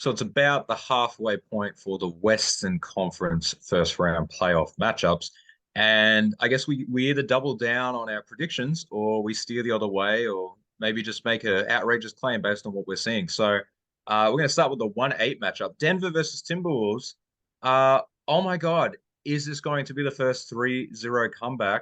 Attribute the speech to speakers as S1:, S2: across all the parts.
S1: So it's about the halfway point for the Western Conference first round playoff matchups. And I guess we either double down on our predictions or we steer the other way or maybe just make an outrageous claim based on what we're seeing. So we're going to start with the 1-8 matchup. Denver versus Timberwolves. Oh my God, is this going to be the first 3-0 comeback?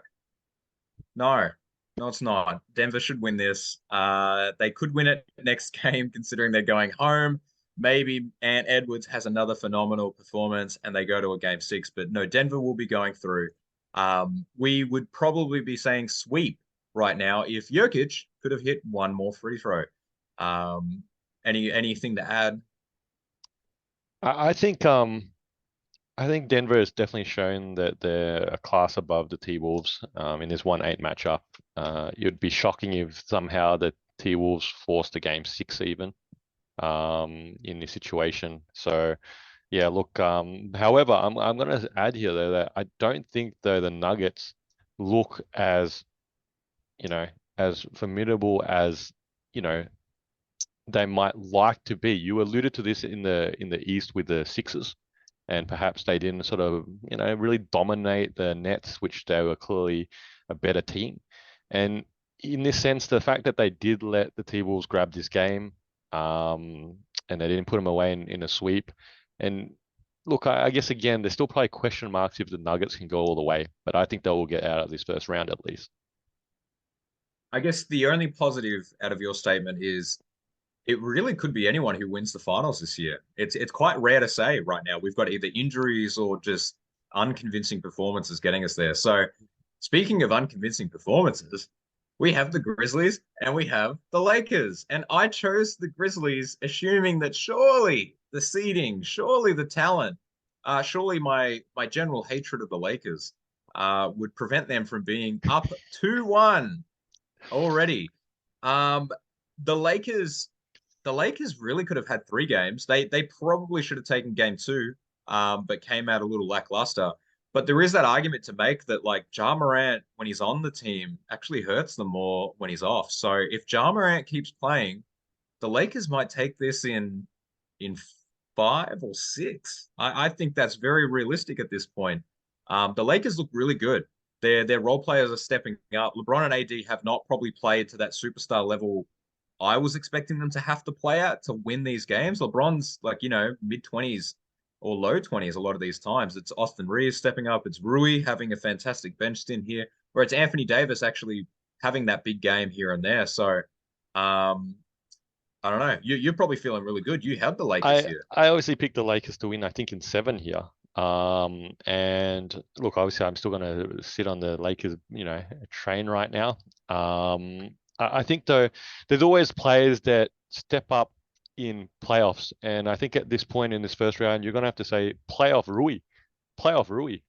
S1: No, no, it's not. Denver should win this. They could win it next game, considering they're going home. Maybe Ant Edwards has another phenomenal performance and they go to a game six, but no, Denver will be going through. We would probably be saying sweep right now if Jokic could have hit one more free throw. Anything to add?
S2: I I think um I think Denver has definitely shown that they're a class above the T-Wolves in this 1-8 matchup. It'd be shocking if somehow the T-Wolves forced a game six even in this situation. So yeah, look. However, I'm going to add here though that I don't think though the Nuggets look as you know as formidable as you know they might like to be. You alluded to this in the East with the Sixers, and perhaps they didn't sort of really dominate the Nets, which they were clearly a better team. And in this sense, the fact that they did let the T-Wolves grab this game, and they didn't put them away in a sweep, and look, I guess again, there's still probably question marks if the Nuggets can go all the way, but I think they will get out of this first round at least.
S1: I guess the only positive out of your statement is it really could be anyone who wins the finals this year. It's quite rare to say right now. We've got either injuries or just unconvincing performances getting us there. So, speaking of unconvincing performances, we have the Grizzlies and we have the Lakers. And I chose the Grizzlies, assuming that surely the seeding, surely the talent, surely my general hatred of the Lakers would prevent them from being up 2-1 already. Um, the Lakers the Lakers really could have had three games. They probably should have taken game two, but came out a little lackluster. But there is that argument to make that like Ja Morant, when he's on the team, actually hurts them more when he's off. So if Ja Morant keeps playing, the Lakers might take this in five or six. I think that's very realistic at this point. The Lakers look really good. Their role players are stepping up. LeBron and AD have not probably played to that superstar level I was expecting them to have to play at to win these games. LeBron's like, mid 20s or low 20s a lot of these times. It's Austin Reeves stepping up. It's Rui having a fantastic bench stint here, where it's Anthony Davis actually having that big game here and there. So, I don't know. You're probably feeling really good. You had the Lakers here.
S2: I obviously picked the Lakers to win, I think in seven here. And look, obviously I'm still going to sit on the Lakers, train right now. I think though, there's always players that step up in playoffs, and I think at this point in this first round, you're going to have to say playoff Rui.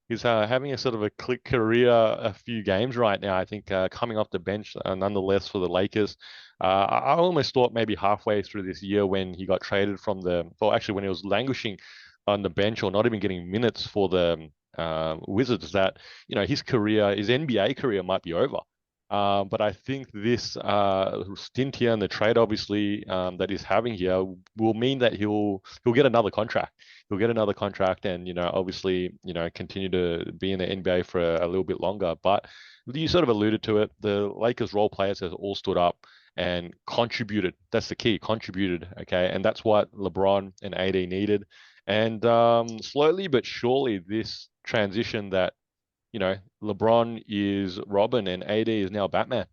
S2: He's having a sort of a click career, a few games right now. I think coming off the bench, nonetheless, for the Lakers. I almost thought maybe halfway through this year when he got traded from well, actually when he was languishing on the bench or not even getting minutes for the Wizards, that his career, his NBA career, might be over. But I think this stint here and the trade, obviously, that he's having here will mean that he'll get another contract. He'll get another contract, and obviously, continue to be in the NBA for a little bit longer. But you sort of alluded to it. The Lakers role players have all stood up and contributed. That's the key, contributed. Okay, and that's what LeBron and AD needed. And slowly but surely, this transition that LeBron is Robin and AD is now Batman.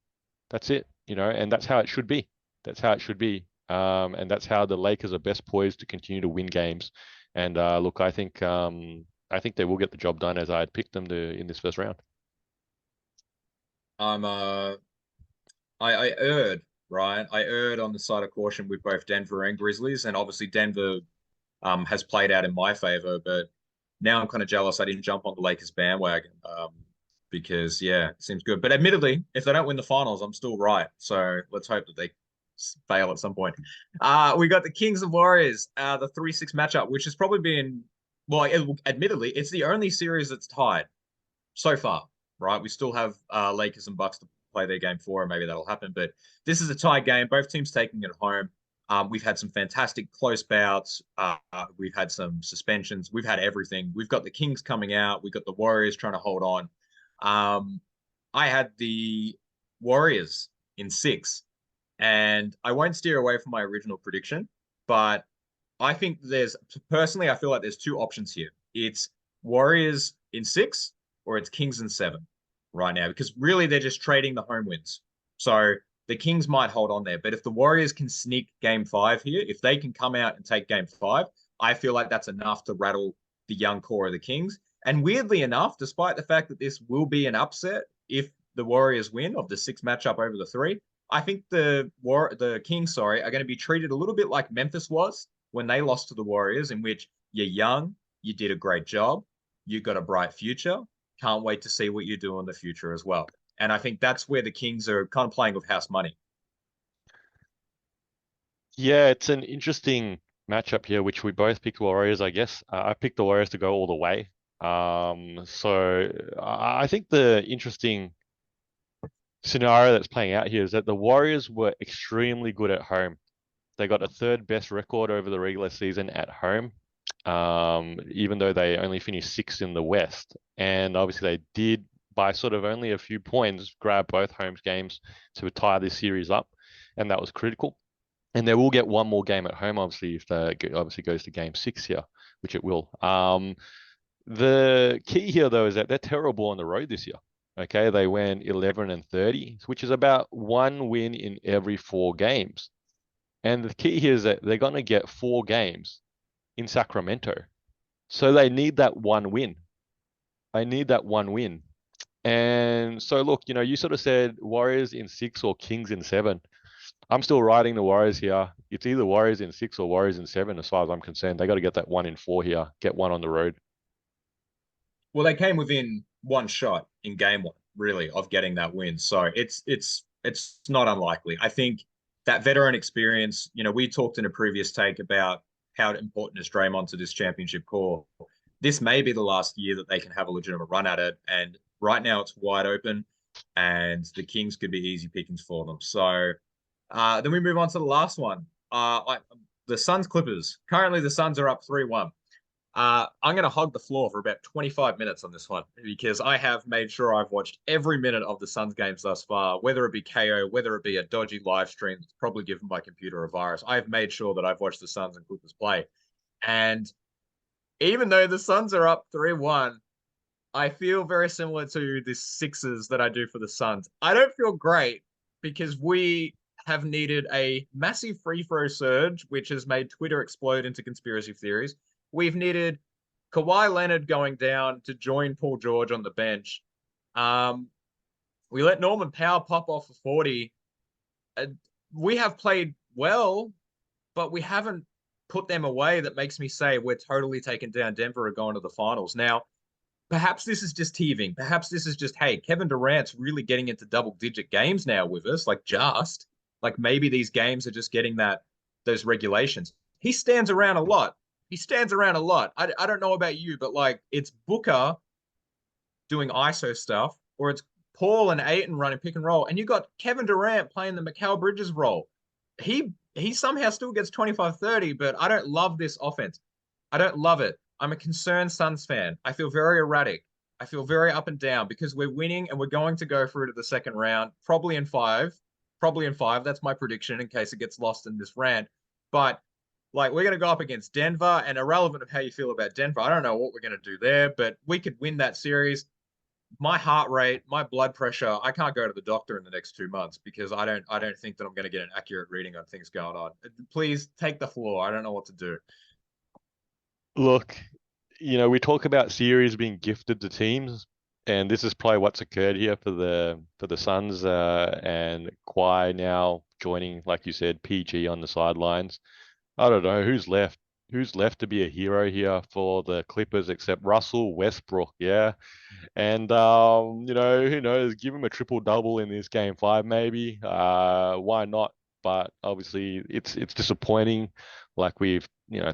S2: That's it, and that's how it should be. That's how it should be. And that's how the Lakers are best poised to continue to win games. And look, I think they will get the job done as I had picked them to in this first round.
S1: I'm I erred, right? I erred on the side of caution with both Denver and Grizzlies, and obviously Denver has played out in my favor, but now I'm kind of jealous I didn't jump on the Lakers bandwagon because yeah, it seems good. But admittedly, if they don't win the finals, I'm still right. So let's hope that they fail at some point. We got the Kings and Warriors, the 3-6 matchup, which has probably been well, admittedly, it's the only series that's tied so far, right? We still have Lakers and Bucks to play their game four, and maybe that'll happen. But this is a tie game. Both teams taking it home. We've had some fantastic close bouts. We've had some suspensions. We've had everything. We've got the Kings coming out. We've got the Warriors trying to hold on. I had the Warriors in 6, and I won't steer away from my original prediction, but I think I feel like there's two options here. It's Warriors in 6 or it's Kings in 7 right now, because really they're just trading the home wins. So the Kings might hold on there, but if the Warriors can sneak game 5 here, if they can come out and take game 5, I feel like that's enough to rattle the young core of the Kings. And weirdly enough, despite the fact that this will be an upset if the Warriors win of the 6 matchup over the 3, I think the Kings, sorry, are going to be treated a little bit like Memphis was when they lost to the Warriors, in which you're young, you did a great job, you got a bright future, can't wait to see what you do in the future as well. And I think that's where the Kings are kind of playing with house money.
S2: Yeah, it's an interesting matchup here, which we both picked Warriors, I guess. I picked the Warriors to go all the way. So I think the interesting scenario that's playing out here is that the Warriors were extremely good at home. They got a third best record over the regular season at home, even though they only finished 6th in the West. And obviously they did, by sort of only a few points, grab both home games to tie this series up. And that was critical. And they will get one more game at home, obviously, if they obviously goes to game 6 here, which it will. The key here, though, is that they're terrible on the road this year. Okay, they went 11-30, which is about 1 win in every 4 games. And the key here is that they're going to get 4 games in Sacramento. So they need that 1 win. I need that 1 win. And so, look, you sort of said Warriors in 6 or Kings in 7. I'm still riding the Warriors here. It's either Warriors in 6 or Warriors in 7, as far as I'm concerned. They got to get that 1 in 4 here, get 1 on the road.
S1: Well, they came within 1 shot in game 1, really, of getting that win. So it's not unlikely. I think that veteran experience, we talked in a previous take about how important is Draymond to this championship core. This may be the last year that they can have a legitimate run at it. And right now it's wide open, and the Kings could be easy pickings for them. So then we move on to the last one. The Suns Clippers. Currently, the Suns are up 3-1. I'm going to hog the floor for about 25 minutes on this one, because I have made sure I've watched every minute of the Suns games thus far, whether it be KO, whether it be a dodgy live stream that's probably given my computer a virus. I've made sure that I've watched the Suns and Clippers play. And even though the Suns are up 3-1, I feel very similar to the Sixers that I do for the Suns. I don't feel great because we have needed a massive free throw surge, which has made Twitter explode into conspiracy theories. We've needed Kawhi Leonard going down to join Paul George on the bench. We let Norman Powell pop off for 40. We have played well, but we haven't put them away that makes me say we're totally taking down Denver or going to the finals. Now, perhaps this is just teething. Perhaps this is just, hey, Kevin Durant's really getting into double-digit games now with us, like maybe these games are just getting those regulations. He stands around a lot. I don't know about you, but like it's Booker doing ISO stuff, or it's Paul and Ayton running pick and roll, and you got Kevin Durant playing the Mikal Bridges role. He somehow still gets 25-30, but I don't love this offense. I don't love it. I'm a concerned Suns fan. I feel very erratic. I feel very up and down because we're winning and we're going to go through to the second round, probably in 5. That's my prediction in case it gets lost in this rant. But like we're going to go up against Denver, and irrelevant of how you feel about Denver, I don't know what we're going to do there, but we could win that series. My heart rate, my blood pressure, I can't go to the doctor in the next 2 months because I don't think that I'm going to get an accurate reading on things going on. Please take the floor. I don't know what to do.
S2: Look, we talk about series being gifted to teams, and this is probably what's occurred here for the Suns, and Kawhi now joining, like you said, PG on the sidelines. I don't know who's left. Who's left to be a hero here for the Clippers except Russell Westbrook? Yeah, and who knows? Give him a triple double in this game 5, maybe. Why not? But obviously, it's disappointing, like we've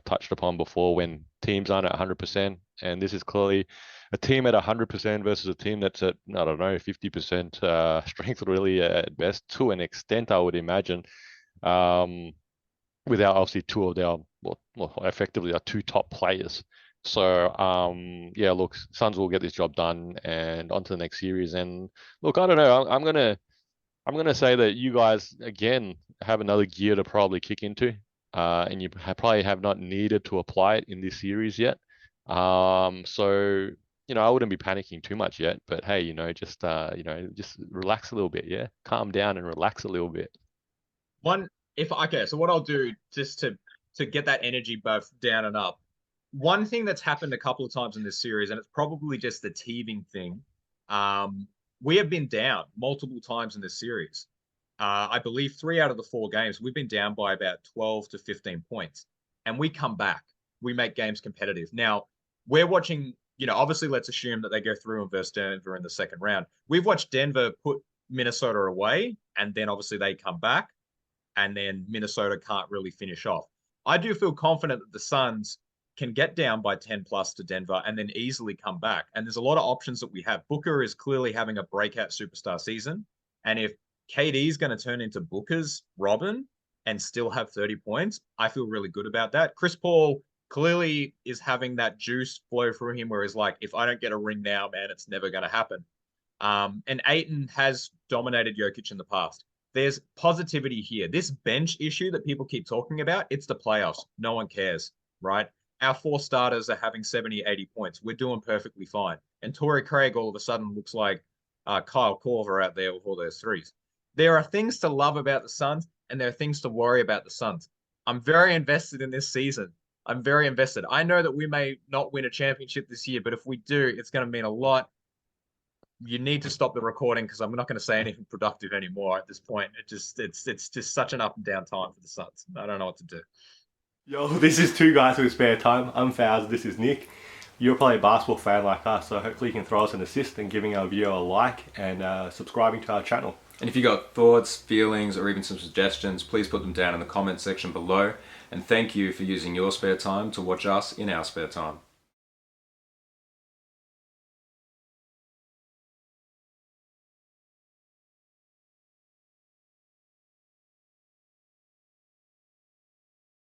S2: touched upon before, when teams aren't at 100%, and this is clearly a team at 100% versus a team that's at, I don't know, 50% strength, really, at best, to an extent, I would imagine. without obviously two of their, well, effectively our two top players. So yeah, look, Suns will get this job done and on to the next series. And look, I don't know, I'm gonna say that you guys again have another gear to probably kick into, and you probably have not needed to apply it in this series yet. So I wouldn't be panicking too much yet, but hey, just relax a little bit, yeah, calm down and relax a little bit.
S1: One, if okay, so what I'll do just to get that energy both down and up. One thing that's happened a couple of times in this series, and it's probably just the teething thing. We have been down multiple times in this series. I believe 3 out of the 4 games we've been down by about 12 to 15 points, and we come back. We make games competitive. Now we're watching. Obviously, let's assume that they go through and versus Denver in the second round. We've watched Denver put Minnesota away, and then obviously they come back and then Minnesota can't really finish off. I do feel confident that the Suns can get down by 10 plus to Denver and then easily come back. And there's a lot of options that we have. Booker is clearly having a breakout superstar season. And if KD is going to turn into Booker's Robin and still have 30 points, I feel really good about that. Chris Paul clearly is having that juice flow through him where he's like, if I don't get a ring now, man, it's never going to happen. And Ayton has dominated Jokic in the past. There's positivity here. This bench issue that people keep talking about, it's the playoffs. No one cares, right? Our 4 starters are having 70, 80 points. We're doing perfectly fine. And Torrey Craig all of a sudden looks like Kyle Korver out there with all those threes. There are things to love about the Suns, and there are things to worry about the Suns. I'm very invested in this season. I'm very invested. I know that we may not win a championship this year, but if we do, it's going to mean a lot. You need to stop the recording because I'm not going to say anything productive anymore at this point. It's just such an up and down time for the Suns. I don't know what to do.
S3: Yo, this is Two Guys with Spare Time. I'm Faz, this is Nick. You're probably a basketball fan like us, so hopefully you can throw us an assist and giving our video a like and subscribing to our channel.
S4: And if you got thoughts, feelings, or even some suggestions, please put them down in the comment section below. And thank you for using your spare time to watch us in our spare time.